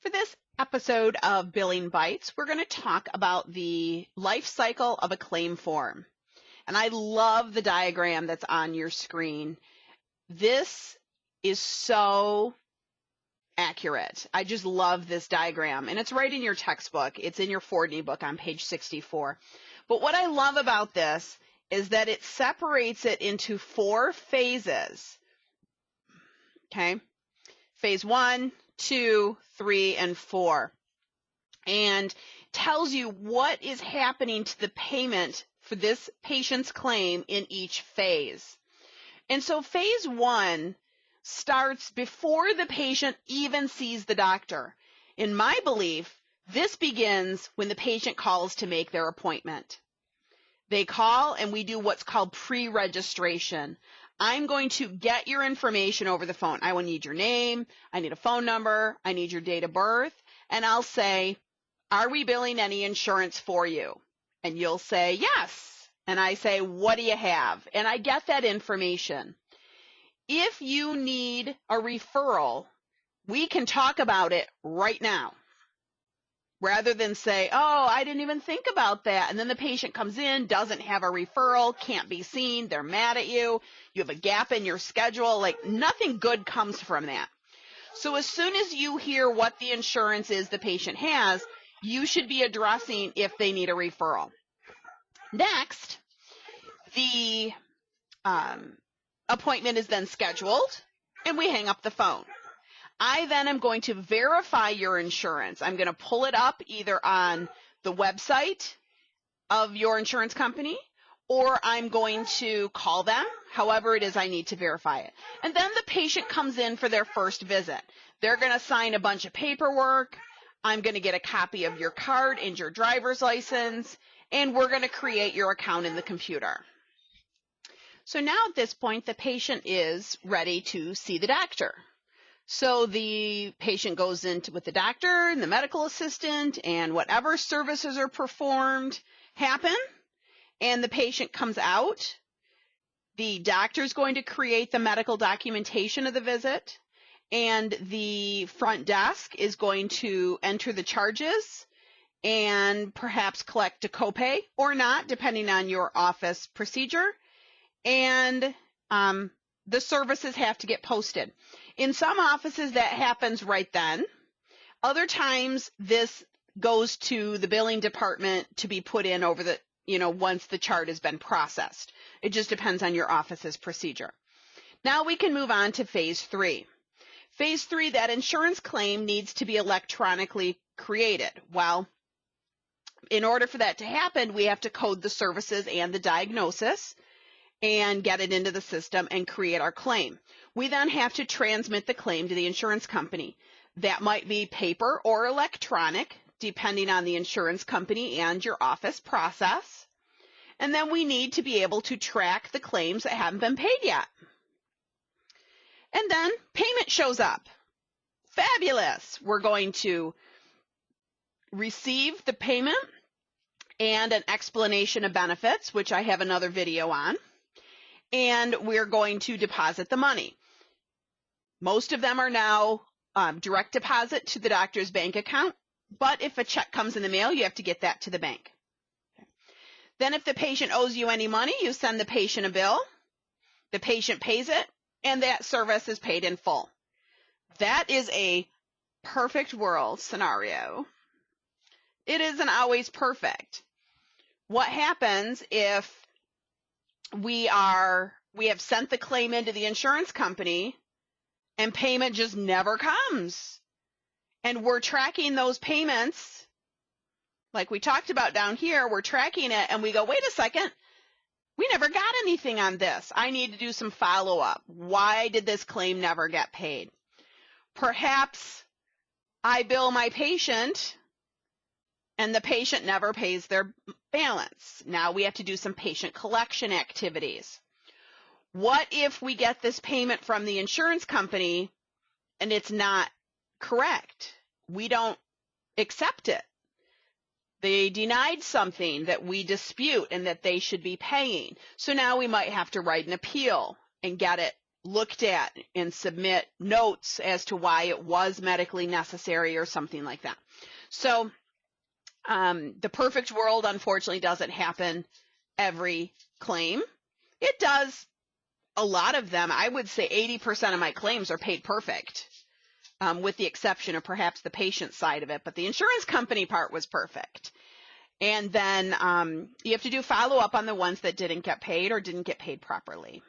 For this episode of Billing Bites, we're going to talk about the life cycle of a claim form. And I love the diagram that's on your screen. This is so accurate. I just love this diagram. And it's right in your textbook. It's in your Fordney book on page 64. But what I love about this is that it separates it into 4 phases. Okay? Phase 1, 2, 3, and 4. And tells you what is happening to the payment for this patient's claim in each phase. And so phase 1 starts before the patient even sees the doctor. In my belief, this begins when the patient calls to make their appointment. They call and we do what's called pre-registration. I'm going to get your information over the phone. I will need your name, I need a phone number, I need your date of birth, and I'll say, are we billing any insurance for you? And you'll say, yes. And I say, what do you have? And I get that information. If you need a referral, we can talk about it right now. Rather than say, oh, I didn't even think about that. And then the patient comes in, doesn't have a referral, can't be seen, they're mad at you, you have a gap in your schedule, like nothing good comes from that. So as soon as you hear what the insurance is the patient has, you should be addressing if they need a referral. Next, the appointment is then scheduled and we hang up the phone. I then am going to verify your insurance. I'm going to pull it up either on the website of your insurance company or I'm going to call them. However it is, I need to verify it. And then the patient comes in for their first visit. They're going to sign a bunch of paperwork. I'm going to get a copy of your card and your driver's license, and we're going to create your account in the computer. So now at this point, the patient is ready to see the doctor. So the patient goes in with the doctor and the medical assistant, and whatever services are performed happen, and the patient comes out. The doctor is going to create the medical documentation of the visit, and the front desk is going to enter the charges and perhaps collect a copay or not, depending on your office procedure. And the services have to get posted. In some offices, that happens right then. Other times, this goes to the billing department to be put in over the, once the chart has been processed. It just depends on your office's procedure. Now we can move on to phase 3. Phase 3, that insurance claim needs to be electronically created. Well, in order for that to happen, we have to code the services and the diagnosis and get it into the system and create our claim. We then have to transmit the claim to the insurance company. That might be paper or electronic, depending on the insurance company and your office process. And then we need to be able to track the claims that haven't been paid yet. And then payment shows up. Fabulous. We're going to receive the payment and an explanation of benefits, which I have another video on. And we're going to deposit the money. Most of them are now direct deposit to the doctor's bank account, but if a check comes in the mail, you have to get that to the bank. Okay. Then if the patient owes you any money, you send the patient a bill, the patient pays it, and that service is paid in full. That is a perfect world scenario. It isn't always perfect. What happens if we have sent the claim into the insurance company and payment just never comes? And we're tracking those payments, like we talked about down here, we're tracking it and we go, wait a second, we never got anything on this. I need to do some follow-up. Why did this claim never get paid? Perhaps I bill my patient and the patient never pays their balance. Now we have to do some patient collection activities. What if we get this payment from the insurance company and it's not correct? We don't accept it. They denied something that we dispute and that they should be paying. So now we might have to write an appeal and get it looked at and submit notes as to why it was medically necessary or something like that. So the perfect world, unfortunately, doesn't happen every claim. It does a lot of them. I would say 80% of my claims are paid perfect, with the exception of perhaps the patient side of it. But the insurance company part was perfect. And then you have to do follow-up on the ones that didn't get paid or didn't get paid properly.